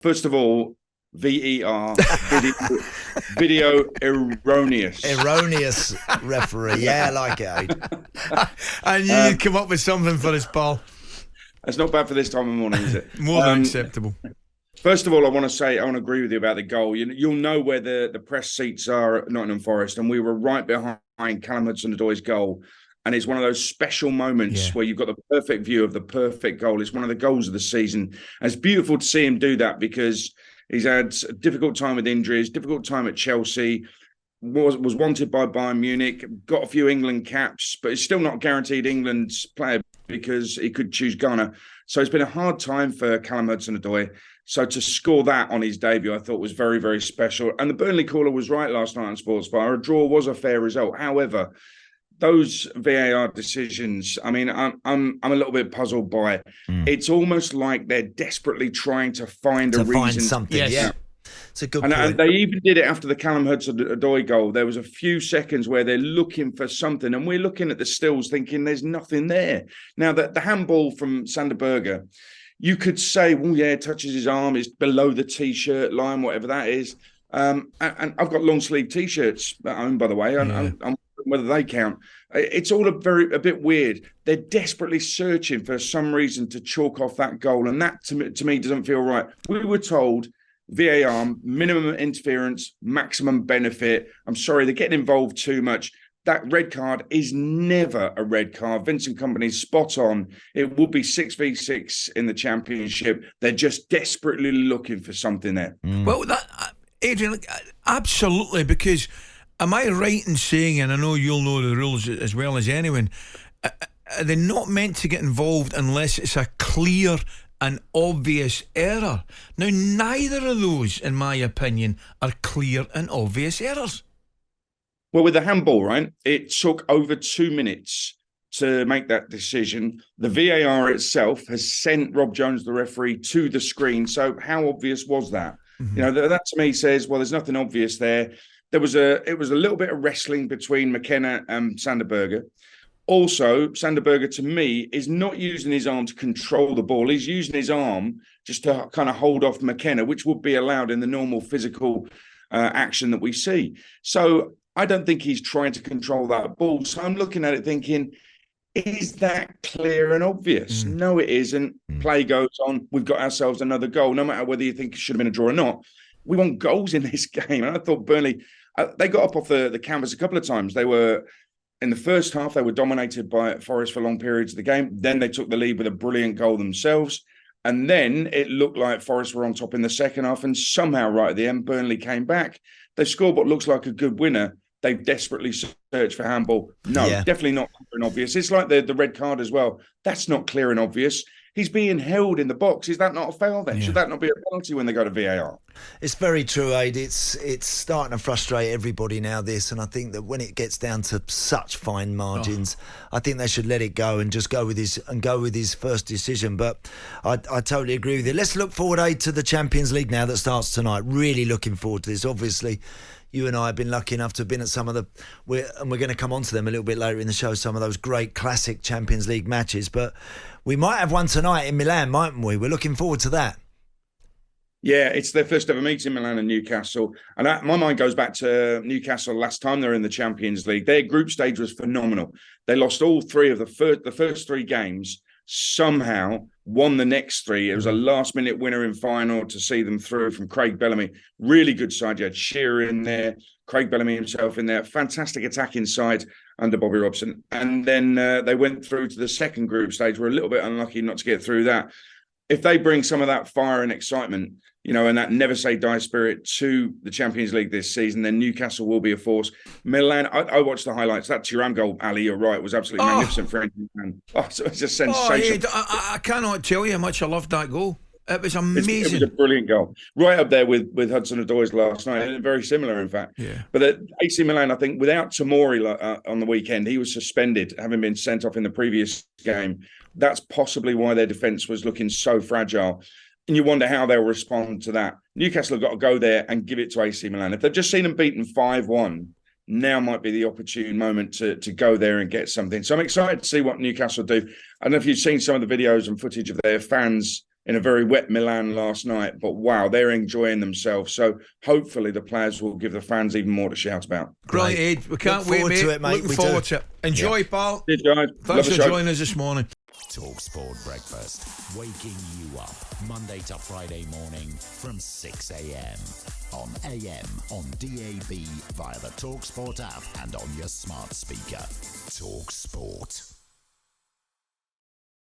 First of all, VAR, video erroneous. Erroneous referee. Yeah, I like it, Aid. I knew you'd come up with something for us, Paul. That's not bad for this time of morning, is it? More than acceptable. First of all, I want to agree with you about the goal. You'll know where the press seats are at Nottingham Forest, and we were right behind Callum Hudson-Odoi's goal. And it's one of those special moments where you've got the perfect view of the perfect goal. It's one of the goals of the season. And it's beautiful to see him do that because he's had a difficult time with injuries, difficult time at Chelsea, was wanted by Bayern Munich, got a few England caps, but it's still not guaranteed England's player because he could choose Ghana. So it's been a hard time for Callum Hudson-Odoi. So to score that on his debut, I thought was very, very special. And the Burnley caller was right last night on Sports Bar. A draw was a fair result. However, those VAR decisions, I mean, I'm a little bit puzzled by it. It's almost like they're desperately trying to find a reason. Find something, yeah. It's a good point. And they even did it after the Callum Hudson-Odoi goal. There was a few seconds where they're looking for something, and we're looking at the stills thinking there's nothing there. Now, the handball from Sander Berge, you could say, well, yeah, it touches his arm, it's below the T-shirt line, whatever that is. And I've got long-sleeve T-shirts at home, by the way. I'm whether they count. It's all a bit weird. They're desperately searching for some reason to chalk off that goal, and that to me doesn't feel right. We were told VAR, minimum interference, maximum benefit. I'm sorry, they're getting involved too much. That red card is never a red card. Vincent Kompany's spot on. It would be 6v6 in the Championship. They're just desperately looking for something there. Well, Adrian, absolutely, because am I right in saying, and I know you'll know the rules as well as anyone, are they not meant to get involved unless it's a clear and obvious error? Now, neither of those, in my opinion, are clear and obvious errors. Well, with the handball, right, it took over 2 minutes to make that decision. The VAR itself has sent Rob Jones, the referee, to the screen. So how obvious was that? You know, that to me says, well, there's nothing obvious there. It was a little bit of wrestling between McKenna and Sander Berge. Also, Sander Berge, to me, is not using his arm to control the ball. He's using his arm just to kind of hold off McKenna, which would be allowed in the normal physical action that we see. So I don't think he's trying to control that ball. So I'm looking at it thinking, is that clear and obvious? No, it isn't. Play goes on. We've got ourselves another goal. No matter whether you think it should have been a draw or not, we want goals in this game. And I thought Burnley, they got up off the canvas a couple of times. They were, in the first half, they were dominated by Forest for long periods of the game. Then they took the lead with a brilliant goal themselves. And then it looked like Forest were on top in the second half. And somehow, right at the end, Burnley came back. They scored what looks like a good winner. They've desperately searched for handball. No, definitely not clear and obvious. It's like the red card as well. That's not clear and obvious. He's being held in the box. Is that not a foul then? Should that not be a penalty when they go to VAR? It's very true, Aid. It's starting to frustrate everybody now, this. And I think that when it gets down to such fine margins, I think they should let it go and just go with his first decision. But I totally agree with you. Let's look forward, Aid, to the Champions League now that starts tonight. Really looking forward to this. Obviously, you and I have been lucky enough to have been at some of we're going to come on to them a little bit later in the show, some of those great classic Champions League matches. But we might have one tonight in Milan, mightn't we? We're looking forward to that. Yeah, it's their first ever meeting, Milan and Newcastle. And my mind goes back to Newcastle last time they were in the Champions League. Their group stage was phenomenal. They lost all three of the first three games, somehow won the next three. It was a last-minute winner in final to see them through from Craig Bellamy. Really good side. You had Shearer in there, Craig Bellamy himself in there. Fantastic attacking side under Bobby Robson. And then they went through to the second group stage. We're a little bit unlucky not to get through that. If they bring some of that fire and excitement, you know, and that never say die spirit to the Champions League this season, then Newcastle will be a force. Milan, I watched the highlights. That Thuram goal, Ali, you're right, was absolutely magnificent for England. So it's just sensational. I cannot tell you how much I loved that goal. It was amazing. It was a brilliant goal. Right up there with Hudson-Odoi's last night. Very similar, in fact. Yeah. But at AC Milan, I think, without Tomori on the weekend, he was suspended, having been sent off in the previous game. That's possibly why their defence was looking so fragile. And you wonder how they'll respond to that. Newcastle have got to go there and give it to AC Milan. If they've just seen them beaten 5-1, now might be the opportune moment to go there and get something. So I'm excited to see what Newcastle do. I don't know if you've seen some of the videos and footage of their fans in a very wet Milan last night. But wow, they're enjoying themselves. So hopefully the players will give the fans even more to shout about. Brilliant, Ed. We can't Look wait, forward mate. to it, mate. Looking We forward do. to it. Enjoy, pal. Cheers, guys. Love Thanks the for show. joining us this morning. talkSPORT Breakfast, waking you up Monday to Friday morning from 6 a.m. on AM, on DAB, via the talkSPORT app and on your smart speaker. talkSPORT.